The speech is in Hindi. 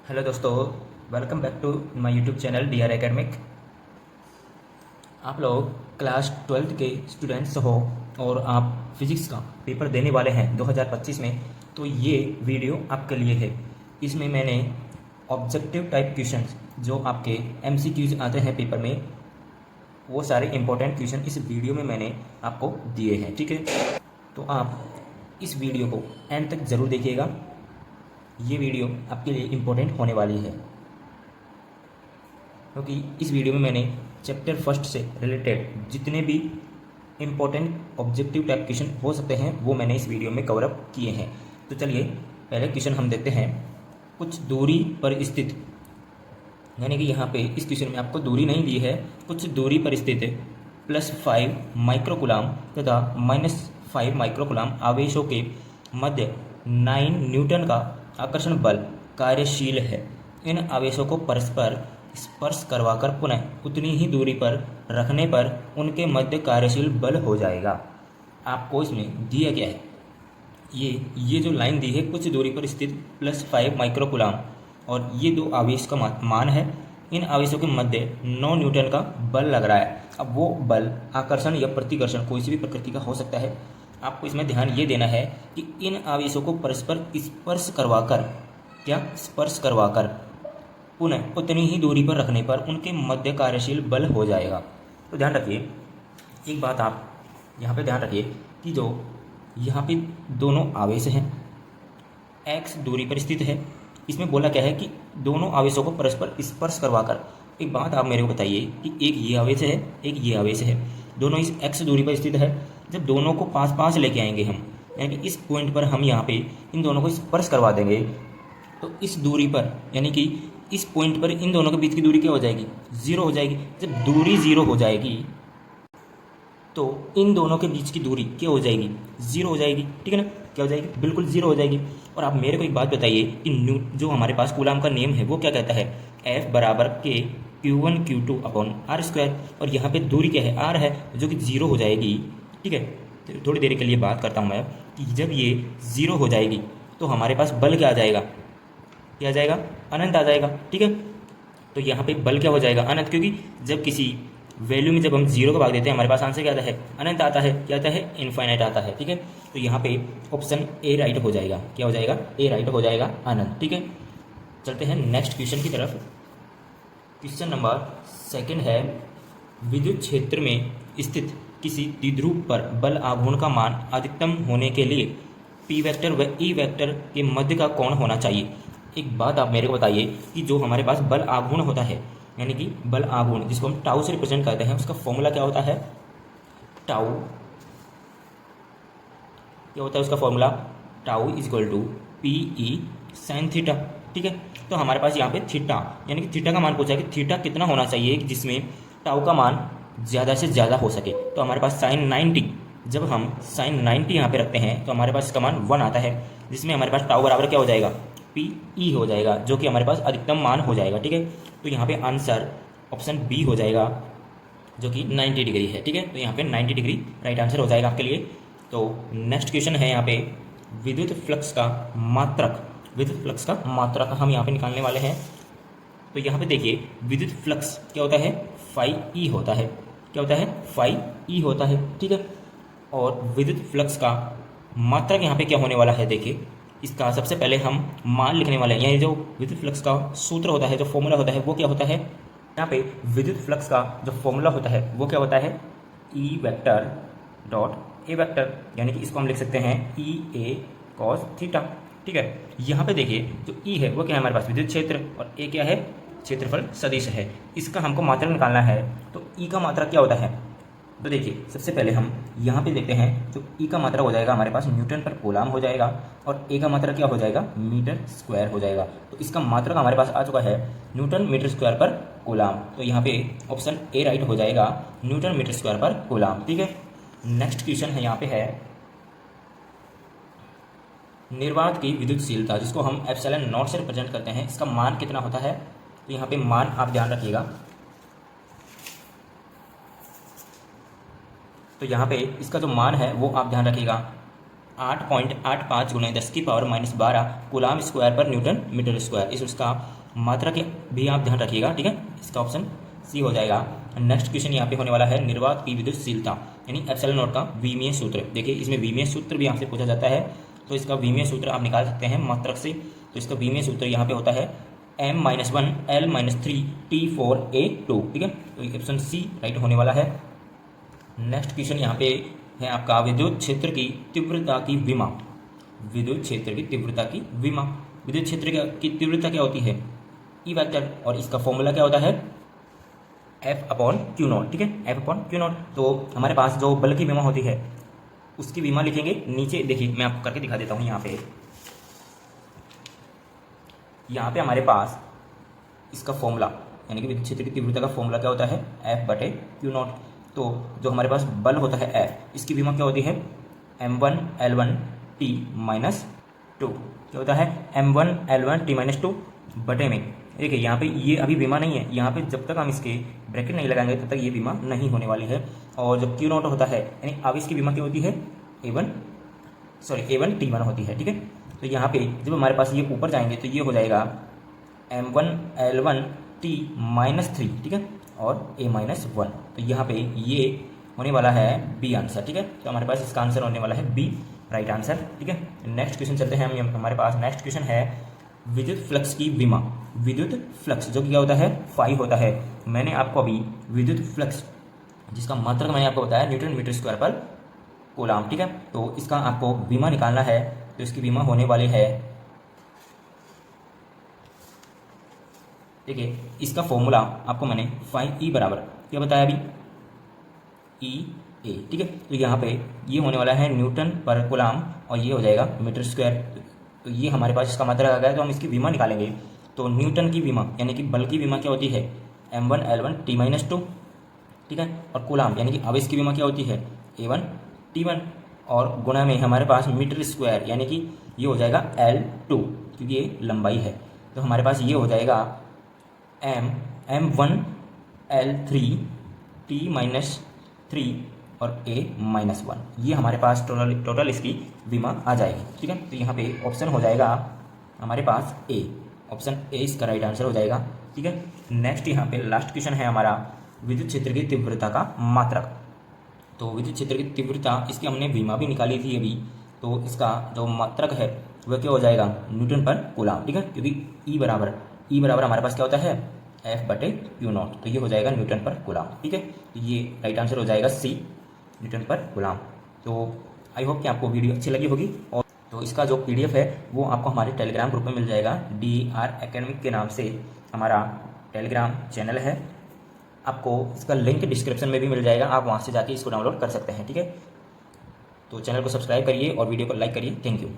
हेलो दोस्तों, welcome back to my YouTube channel D R academic. आप लोग क्लास 12th के स्टूडेंट्स हो और आप फिज़िक्स का पेपर देने वाले हैं 2025 में, तो ये वीडियो आपके लिए है। इसमें मैंने ऑब्जेक्टिव टाइप क्वेश्चंस जो आपके एमसीक्यूज आते हैं पेपर में, वो सारे इंपॉर्टेंट क्वेश्चन इस वीडियो में मैंने आपको दिए हैं। ठीक है, तो आप इस वीडियो को एंड तक ज़रूर देखिएगा। ये वीडियो आपके लिए इम्पोर्टेंट होने वाली है क्योंकि इस वीडियो में मैंने चैप्टर फर्स्ट से रिलेटेड जितने भी इम्पोर्टेंट ऑब्जेक्टिव टाइप क्वेश्चन हो सकते हैं वो मैंने इस वीडियो में कवर अप किए हैं। तो चलिए पहले क्वेश्चन हम देखते हैं। कुछ दूरी पर स्थित, यानी कि यहाँ पे इस क्वेश्चन में आपको दूरी नहीं दी है, कुछ दूरी पर स्थित +5 माइक्रोकुलाम तथा -5 माइक्रोकुलाम आवेशों के मध्य 9 न्यूटन का आकर्षण बल कार्यशील है। इन आवेशों को परस्पर स्पर्श करवाकर पुनः उतनी ही दूरी पर रखने पर उनके मध्य कार्यशील बल हो जाएगा। आपको इसमें दिया क्या है, ये जो लाइन दी है, कुछ दूरी पर स्थित +5 माइक्रोकुलाम, और ये दो आवेश का मान है। इन आवेशों के मध्य 9 न्यूटन का बल लग रहा है। अब वो बल आकर्षण या प्रतिकर्षण कोई सी भी प्रकृति का हो सकता है। आपको इसमें ध्यान ये देना है कि इन आवेशों को परस्पर स्पर्श करवाकर पुनः उतनी ही दूरी पर रखने पर उनके मध्य कार्यशील बल हो जाएगा। तो ध्यान रखिए, एक बात आप यहाँ पे ध्यान रखिए कि जो यहाँ पे दोनों आवेश हैं, x दूरी पर स्थित है। इसमें बोला क्या है कि दोनों आवेशों को परस्पर स्पर्श करवाकर। एक बात आप मेरे को बताइए कि एक ये आवेश है, एक ये आवेश है, दोनों इस x दूरी पर स्थित है। जब दोनों को पास पास लेके आएंगे हम, यानी कि इस पॉइंट पर हम यहाँ पे इन दोनों को स्पर्श करवा देंगे, तो इस दूरी पर, यानी कि इस पॉइंट पर इन दोनों के बीच की दूरी क्या हो जाएगी, 0 हो जाएगी। जब दूरी 0 हो जाएगी तो इन दोनों के बीच की दूरी क्या हो जाएगी, 0 हो जाएगी। ठीक है ना, क्या हो जाएगी, बिल्कुल 0 हो जाएगी। और आप मेरे को एक बात बताइए कि जो हमारे पास कूलाम का नेम है वो क्या कहता है, F बराबर K Q1 Q2 upon R²। और यहाँ पे दूरी क्या है, R है, जो कि 0 हो जाएगी। ठीक है, तो थोड़ी देर के लिए बात करता हूँ मैं कि जब ये 0 हो जाएगी तो हमारे पास बल क्या आ जाएगा, क्या आ जाएगा, अनंत आ जाएगा। ठीक है, तो यहाँ पे बल क्या हो जाएगा, अनंत, क्योंकि जब किसी वैल्यू में जब हम 0 को भाग देते हैं हमारे पास आंसर क्या आता है, अनंत आता है। क्या आता है, इनफाइनाइट आता है। ठीक है, तो यहाँ पे ऑप्शन ए राइट हो जाएगा। क्या हो जाएगा, ए राइट हो जाएगा, अनंत। ठीक है, चलते हैं नेक्स्ट क्वेश्चन की तरफ। क्वेश्चन नंबर 2 है, विद्युत क्षेत्र में स्थित किसी द्विध्रुव पर बल आघूर्ण का मान अधिकतम होने के लिए पी वेक्टर व ई वेक्टर के मध्य का कोण होना चाहिए। एक बात आप मेरे को बताइए कि जो हमारे पास बल आघूर्ण होता है, यानी कि बल आघूर्ण जिसको हम टाउ से रिप्रेजेंट करते हैं, उसका फॉर्मूला क्या होता है, टाउ क्या होता है उसका formula, tau is equal to P E sine theta. ठीक है, तो हमारे पास यहाँ पे थीटा, यानी कि थीटा का मान पूछा है कि थीटा कितना होना चाहिए जिसमें टाउ का मान ज़्यादा से ज़्यादा हो सके। तो हमारे पास साइन 90, जब हम साइन 90 यहाँ पे रखते हैं तो हमारे पास इसका मान 1 आता है, जिसमें हमारे पास टाउ बराबर क्या हो जाएगा, पी ई हो जाएगा, जो कि हमारे पास अधिकतम मान हो जाएगा। ठीक है, तो यहाँ पे आंसर ऑप्शन बी हो जाएगा, जो कि 90 डिग्री है। ठीक है, तो यहाँ पे 90 डिग्री राइट आंसर हो जाएगा आपके लिए। तो नेक्स्ट क्वेश्चन है यहाँ पे, विद्युत फ्लक्स का मात्रक, विद्युत फ्लक्स का मात्रक हम यहाँ पे निकालने वाले हैं। तो यहाँ पे देखिए, विद्युत फ्लक्स क्या होता है, फाई ई होता है। क्या होता है, फाई ई होता है। ठीक है, और विद्युत फ्लक्स का मात्रक यहाँ पे क्या होने वाला है, देखिए इसका सबसे पहले हम मान लिखने वाले हैं। यानी जो विद्युत फ्लक्स का सूत्र होता है, जो फॉर्मूला होता है, वो क्या होता है, यहाँ पे विद्युत फ्लक्स का जो फॉर्मूला होता है वो क्या होता है, E vector dot A vector, यानी कि इसको हम लिख सकते हैं ई ए कॉस थीटा। ठीक है, यहाँ पे देखिए जो ई है वो क्या है हमारे पास, विद्युत क्षेत्र, और ए क्या है, क्षेत्रफल सदिश है। इसका हमको मात्रक निकालना है, तो ई का मात्रक क्या होता है, तो देखिए सबसे पहले हम यहाँ पे देखते हैं, तो ई का मात्रा हो जाएगा हमारे पास न्यूटन पर कूलाम हो जाएगा, और ए का मात्रा क्या हो जाएगा, मीटर स्क्वायर हो जाएगा। तो इसका मात्रक हमारे पास आ चुका है न्यूटन मीटर स्क्वायर पर कूलाम। तो यहाँ पे ऑप्शन ए राइट हो जाएगा, न्यूटन मीटर स्क्वायर पर कूलाम। ठीक है, नेक्स्ट क्वेश्चन है यहाँ पे है, निर्वात की विद्युतशीलता जिसको हम एप्सिलॉन नॉट से रिप्रेजेंट करते हैं, इसका मान कितना होता है। तो यहाँ पे मान आप ध्यान रखिएगा, तो यहाँ पे इसका जो मान है वो आप ध्यान रखिएगा, 8.85 गुणे 10⁻12 कूलाम स्क्वायर पर न्यूटन मीटर स्क्वायर। इस उसका मात्रा के भी आप ध्यान रखिएगा, ठीक है। इसका ऑप्शन सी हो जाएगा। नेक्स्ट क्वेश्चन यहाँ पे होने वाला है निर्वात की विद्युतशीलता यानी एप्सिलॉन नॉट का विमीय सूत्र। देखिए इसमें विमीय सूत्र भी आपसे पूछा जाता है, तो इसका विमीय सूत्र आप निकाल सकते हैं मात्रक से। तो इसका विमीय सूत्र यहाँ पे होता है m-1 L-3 T4A2, ठीक है। तो ऑप्शन सी राइट होने वाला है। नेक्स्ट क्वेश्चन यहाँ पे है आपका विद्युत क्षेत्र की तीव्रता की विमा। विद्युत क्षेत्र की तीव्रता की विमा, विद्युत क्षेत्र की तीव्रता क्या होती है, ई वेक्टर, और इसका फॉर्मूला क्या होता है F/Q0, ठीक है, F/Q0। तो हमारे पास जो बल की विमा होती है उसकी विमा लिखेंगे नीचे। देखिए मैं आपको करके दिखा देता हूँ। यहाँ पे हमारे पास इसका फॉर्मूला यानी कि विद्युत क्षेत्र की तीव्रता का फॉर्मूला क्या होता है F/Q0। तो जो हमारे पास बल होता है F, इसकी विमा क्या होती है m1 L1 T - 2। क्या होता है m1 L1 T - 2 बटे में। देखिए यहाँ पे ये अभी विमा नहीं है, यहाँ पे जब तक हम इसके ब्रैकेट नहीं लगाएंगे तब तक ये विमा नहीं होने वाली है। और जब Q0 होता है यानी अब इसकी विमा क्या होती है A1 T1 होती है, ठीक है। तो यहाँ पे जब हमारे पास ये ऊपर जाएंगे तो ये हो जाएगा m1 L1 T - 3, ठीक है, और A-1। तो यहाँ पे ये होने वाला है बी आंसर, ठीक है। तो हमारे पास इसका आंसर होने वाला है बी राइट आंसर, ठीक है। नेक्स्ट क्वेश्चन चलते हैं हम। हमारे पास नेक्स्ट क्वेश्चन है विद्युत फ्लक्स की विमा। विद्युत फ्लक्स जो कि क्या होता है फाई होता है। मैंने आपको अभी विद्युत फ्लक्स जिसका मात्रक मैंने आपको बताया न्यूटन मीटर स्क्वायर पर कूलाम, ठीक है। तो इसका आपको विमा निकालना है, तो इसकी विमा होने वाली है, देखिए इसका फॉर्मूला आपको मैंने फाई ई बराबर क्या बताया अभी E/A, ठीक है। तो यहाँ पे ये होने वाला है न्यूटन पर कूलाम और ये हो जाएगा मीटर स्क्वायर। तो ये हमारे पास इसका मात्रक आ गया। तो हम इसकी विमा निकालेंगे। तो न्यूटन की विमा यानी कि बल की विमा क्या होती है m1 L1 T - 2, ठीक है। और कूलाम यानी कि आवेश की विमा क्या होती है A1 T1, और गुणा में हमारे पास मीटर स्क्वायर यानी कि ये हो जाएगा L2 क्योंकि ये लंबाई है। तो हमारे पास ये हो जाएगा m1 L3 T - 3 और A-1। ये हमारे पास टोटल इसकी विमा आ जाएगी, ठीक है। तो यहाँ पे ऑप्शन हो जाएगा हमारे पास ए, ऑप्शन ए इसका राइट आंसर हो जाएगा, ठीक है। नेक्स्ट यहाँ पे लास्ट क्वेश्चन है हमारा विद्युत क्षेत्र की तीव्रता का मात्रक। तो विद्युत क्षेत्र की तीव्रता इसकी हमने विमा भी निकाली थी अभी। तो इसका जो मात्रक है वह क्या हो जाएगा न्यूटन पर कूलाम, ठीक है। क्योंकि ई बराबर हमारे पास क्या होता है F/Q0। तो ये हो जाएगा न्यूटन पर कूलाम, ठीक है। तो ये राइट आंसर हो जाएगा सी न्यूटन पर कूलाम। तो आई होप कि आपको वीडियो अच्छी लगी होगी। और तो इसका जो PDF है वो आपको हमारे टेलीग्राम ग्रुप में मिल जाएगा। DR एकेडमिक के नाम से हमारा टेलीग्राम चैनल है। आपको इसका लिंक डिस्क्रिप्शन में भी मिल जाएगा, आप वहाँ से जाके इसको डाउनलोड कर सकते हैं, ठीक है। तो चैनल को सब्सक्राइब करिए और वीडियो को लाइक करिए। Thank you.